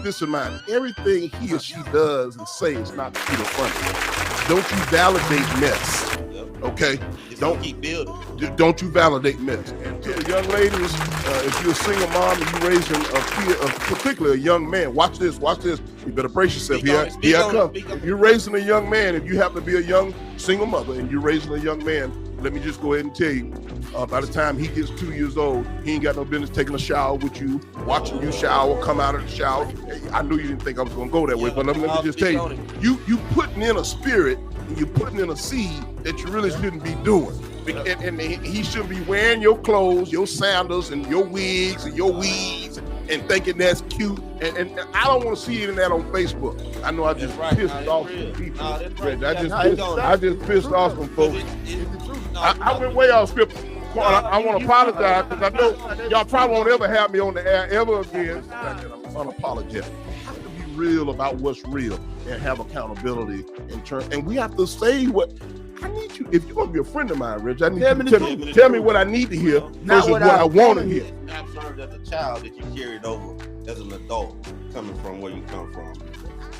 keep this in mind. Everything he or she does and say is not cute or funny. Don't you validate mess. Okay? Don't keep building. Don't you validate mess. And to the young ladies, if you're a single mom and you're raising a kid, particularly a young man, watch this. You better brace yourself. Here I come. If you're raising a young man, if you happen to be a young single mother and you're raising a young man, let me just go ahead and tell you, by the time he gets 2 years old, he ain't got no business taking a shower with you, watching you shower, come out of the shower. I knew you didn't think I was going to go that way, but let me just tell you, you putting in a spirit and you're putting in a seed that you really shouldn't be doing. And he shouldn't be wearing your clothes, your sandals, and your wigs and your weeds and thinking that's cute. And I don't want to see any of that on Facebook. I know I just pissed off some people. I just pissed off some folks. I went way off script. I want to apologize because I know y'all probably won't ever have me on the air ever again. I'm unapologetic. I have to be real about what's real and have accountability in turn. And we have to say what I need you. If you're going to be a friend of mine, Rich, I need you to tell me what I need to hear versus what I want to hear. I've served as a child that you carried over as an adult coming from where you come from.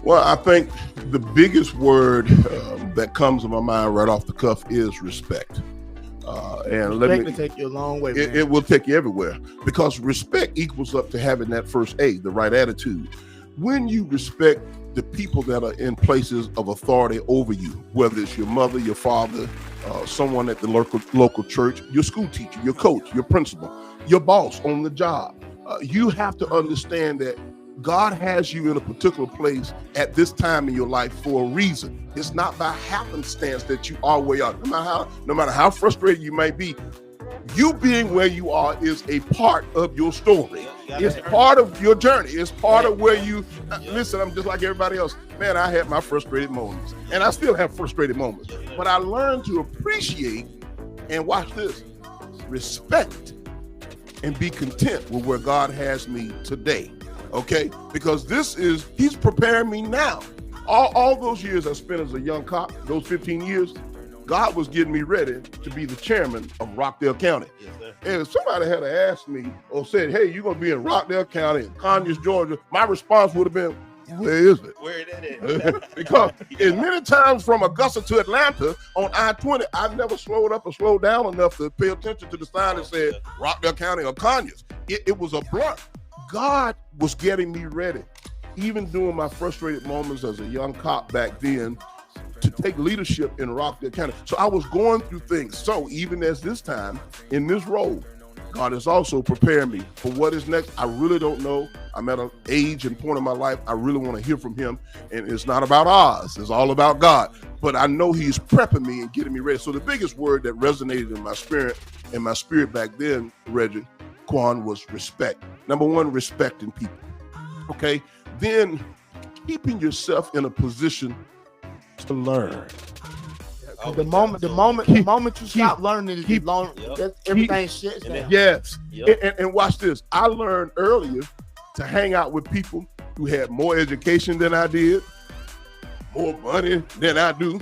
Well, I think the biggest word that comes to my mind right off the cuff is respect. And let me take you a long way. It will take you everywhere because respect equals up to having that first A, the right attitude. When you respect the people that are in places of authority over you, whether it's your mother, your father, someone at the local church, your school teacher, your coach, your principal, your boss on the job, you have to understand that God has you in a particular place at this time in your life for a reason. It's not by happenstance that you are where you are. No matter how frustrated you may be, you being where you are is a part of your story. It's part of your journey. It's part of where you listen. I'm just like everybody else. Man, I had my frustrated moments, and I still have frustrated moments. But I learned to appreciate and watch this, respect, and be content with where God has me today. Okay, because he's preparing me now. All those years I spent as a young cop, those 15 years, God was getting me ready to be the chairman of Rockdale County. Yes, sir. And if somebody had asked me or said, hey, you're going to be in Rockdale County in Conyers, Georgia, my response would have been, where is it? Where that is? Because as many times from Augusta to Atlanta on I-20, I never slowed up or slowed down enough to pay attention to the sign that said Rockdale County or Conyers. It was a blur. God was getting me ready, even during my frustrated moments as a young cop back then, to take leadership in Rockdale County. So I was going through things. So even as this time in this role, God is also preparing me for what is next. I really don't know. I'm at an age and point in my life I really want to hear from him. And it's not about Oz. It's all about God. But I know he's prepping me and getting me ready. So the biggest word that resonated in my spirit back then, Reggie, Quan, was respect. Number one, respecting people. Okay. Then keeping yourself in a position to learn. The moment you stop learning, everything shits down. Yes. Yep. And watch this. I learned earlier to hang out with people who had more education than I did, more money than I do.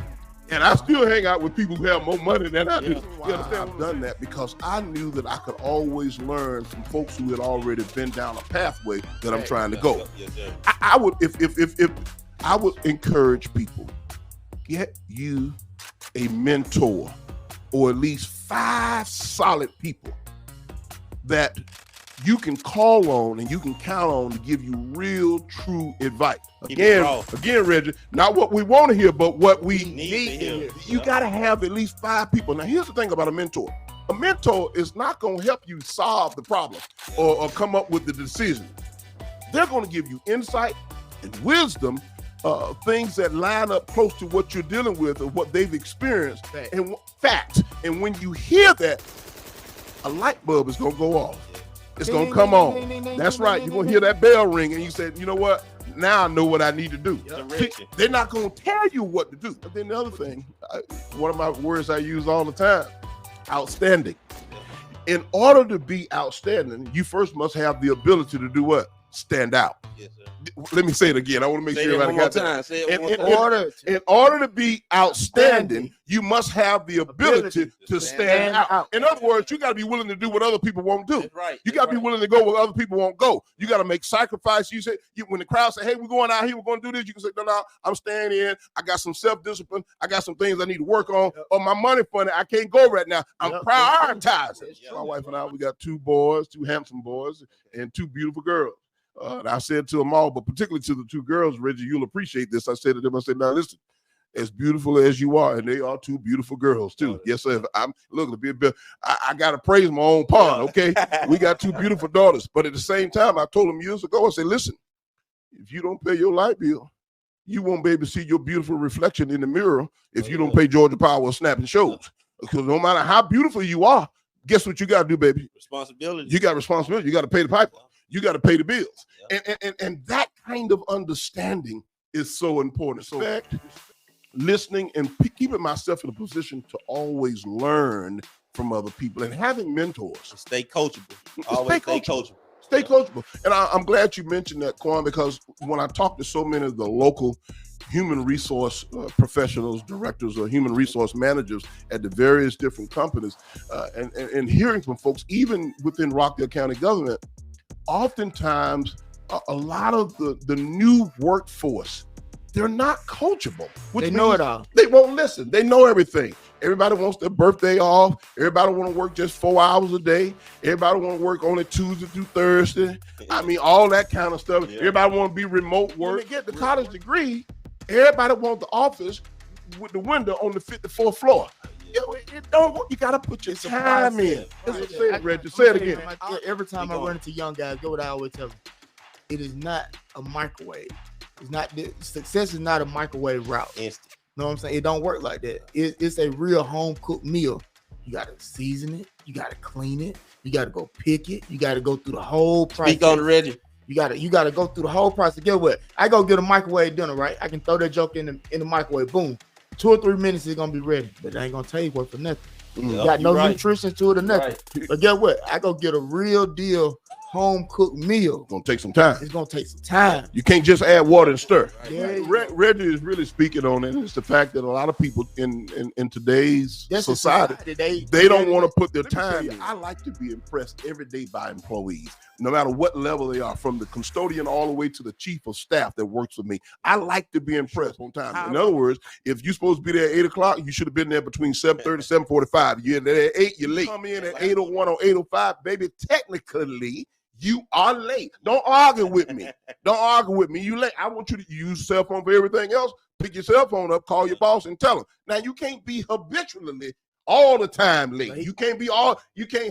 And I still hang out with people who have more money than I do. You understand? I've done that because I knew that I could always learn from folks who had already been down a pathway that I'm trying to go. I would, if I would encourage people, get you a mentor or at least 5 solid people that you can call on and you can count on to give you real, true advice. Again, Reggie, not what we want to hear, but what we need to hear. You got to have at least 5 people. Now, here's the thing about a mentor. A mentor is not going to help you solve the problem or come up with the decision. They're going to give you insight and wisdom, things that line up close to what you're dealing with or what they've experienced and facts. And when you hear that, a light bulb is going to go off. It's going to come on. That's right. You're going to hear that bell ring and you said, you know what? Now I know what I need to do. They're not going to tell you what to do. But then the other thing, one of my words I use all the time, outstanding. In order to be outstanding, you first must have the ability to do what? stand out. Yes, sir. Let me say it again. I want to make sure everybody got that. Say it one more time. In order to be outstanding, you must have the ability to stand out. In other words, you got to be willing to do what other people won't do. That's right. You got to be willing to go where other people won't go. You got to make sacrifices. You say when the crowd say, "Hey, we're going out here. We're going to do this," you can say, "No, I'm staying in. I got some self-discipline. I got some things I need to work on. Or my money funny. I can't go right now. I'm prioritizing." My wife and I, we got 2 boys, 2 handsome boys, and 2 beautiful girls. And I said to them all, but particularly to the 2 girls, Reggie, you'll appreciate this. I said to them, I said, "Now listen, as beautiful as you are, and they are 2 beautiful girls too." Yes, sir. I'm looking to be a bit. I gotta praise my own pond. Okay, we got 2 beautiful daughters, but at the same time, I told them years ago, I said, "Listen, if you don't pay your light bill, you won't be able to see your beautiful reflection in the mirror if you don't pay Georgia Power or snapping shows. Because no matter how beautiful you are, guess what you got to do, baby? Responsibility. You got responsibility. You got to pay the piper. You got to pay the bills." And that kind of understanding is so important. So listening and keeping myself in a position to always learn from other people and having mentors. Stay coachable. Always stay coachable. Stay coachable. And I'm glad you mentioned that, Quan, because when I talk to so many of the local human resource professionals, directors, or human resource managers at the various different companies, and hearing from folks, even within Rockdale County government, oftentimes a lot of the new workforce, they're not coachable. They know it all. They won't listen. They know everything. Everybody wants their birthday off. Everybody want to work just 4 hours a day. Everybody want to work only Tuesday through Thursday. I mean, all that kind of stuff. Yeah. Everybody want to be remote work. When they get the college degree, everybody want the office with the window on the 54th floor. You got to put your time in. Say it, Reggie. Say it again. Every time I run into young guys, go what I always tell them. It is not a microwave. It's not. Success is not a microwave route. Instant. You know what I'm saying? It don't work like that. It's a real home cooked meal. You got to season it. You got to clean it. You got to go pick it. You got to go through the whole process. Speak on it, Reggie. You got to go through the whole process. Get what? I go get a microwave dinner, right? I can throw that joke in the microwave. Boom. 2 or 3 minutes, it's gonna be ready. But I ain't gonna tell you what for nothing. You got no nutrition to it or nothing. Right. But get what? I go get a real deal home cooked meal. It's gonna take some time. It's gonna take some time. You can't just add water and stir. Yeah. Reggie is really speaking on it. It's the fact that a lot of people in today's society, they don't want to put their time in. I like to be impressed every day by employees, no matter what level they are, from the custodian all the way to the chief of staff that works for me. I like to be impressed on time. In other words, if you're supposed to be there at 8 o'clock, you should have been there between 7:30 and 7:45. You're there at 8, you're late. Come in at 8:01 or 8:05, baby, technically, you are late. Don't argue with me. Don't argue with me. You late. I want you to use cell phone for everything else. Pick your cell phone up, call your boss, and tell him. Now, you can't be habitually all the time late. You can't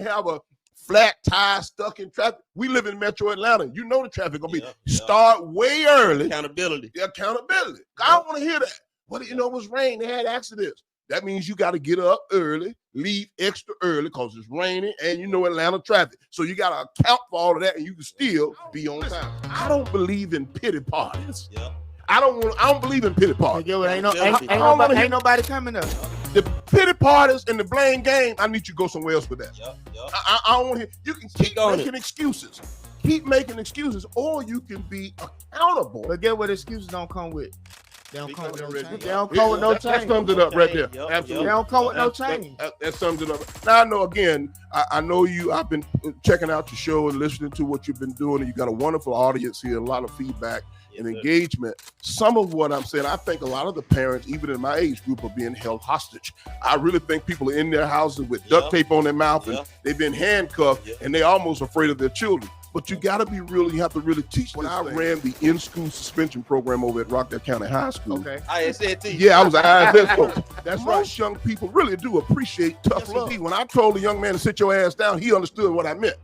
have a flat tire stuck in traffic. We live in Metro Atlanta. You know the traffic gonna be. Start way early. Accountability. I don't want to hear that. What do you know? It was rain. They had accidents. That means you got to get up early, leave extra early because it's raining, and you know Atlanta traffic. So you got to account for all of that, and you can still be on time. I don't believe in pity parties. Yeah. I don't believe in pity parties. Ain't nobody coming up. The pity parties and the blame game, I need you to go somewhere else with that. I don't want to hear. You can keep making excuses. Keep making excuses, or you can be accountable. But get what excuses don't come with. They don't come with no change. They don't come with no change. That sums it up right there. Absolutely. They don't come with no change. That sums it up. Now, I know, again, I know you. I've been checking out your show and listening to what you've been doing, and you got a wonderful audience here, a lot of feedback and engagement. Some of what I'm saying, I think a lot of the parents, even in my age group, are being held hostage. I really think people are in their houses with duct tape on their mouth, and they've been handcuffed, and they're almost afraid of their children. But you got to be real. You have to really teach. When I ran the in-school suspension program over at Rockdale County High School. Okay. ISS. Yeah, I was an ISS coach. That's right. Most young people really do appreciate tough love. When I told the young man to sit your ass down, he understood what I meant.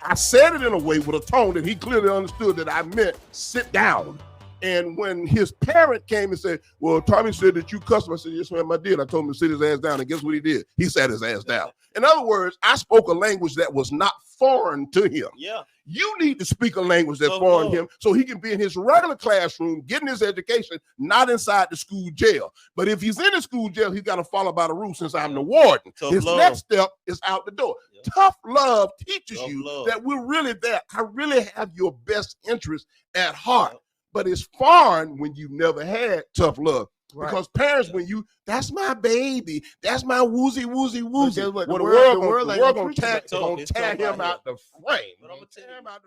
I said it in a way with a tone that he clearly understood that I meant sit down. And when his parent came and said, well, Tommy said that you cussed him, I said, yes, ma'am, I did. I told him to sit his ass down. And guess what he did? He sat his ass down. In other words, I spoke a language that was not foreign to him. Yeah. You need to speak a language that's foreign to him so he can be in his regular classroom, getting his education, not inside the school jail. But if he's in the school jail, he's got to follow by the rules since I'm the warden. His next step is out the door. Yeah. tough love teaches Tough you love. that we're really there. I really have your best interest at heart. But it's foreign when you've never had tough love. Right. Because parents, when you, that's my baby, that's my woozy. Well, guess what? the The world world ain't gonna teach you tear that. It's him tough out the frame. But I'm gonna tell you,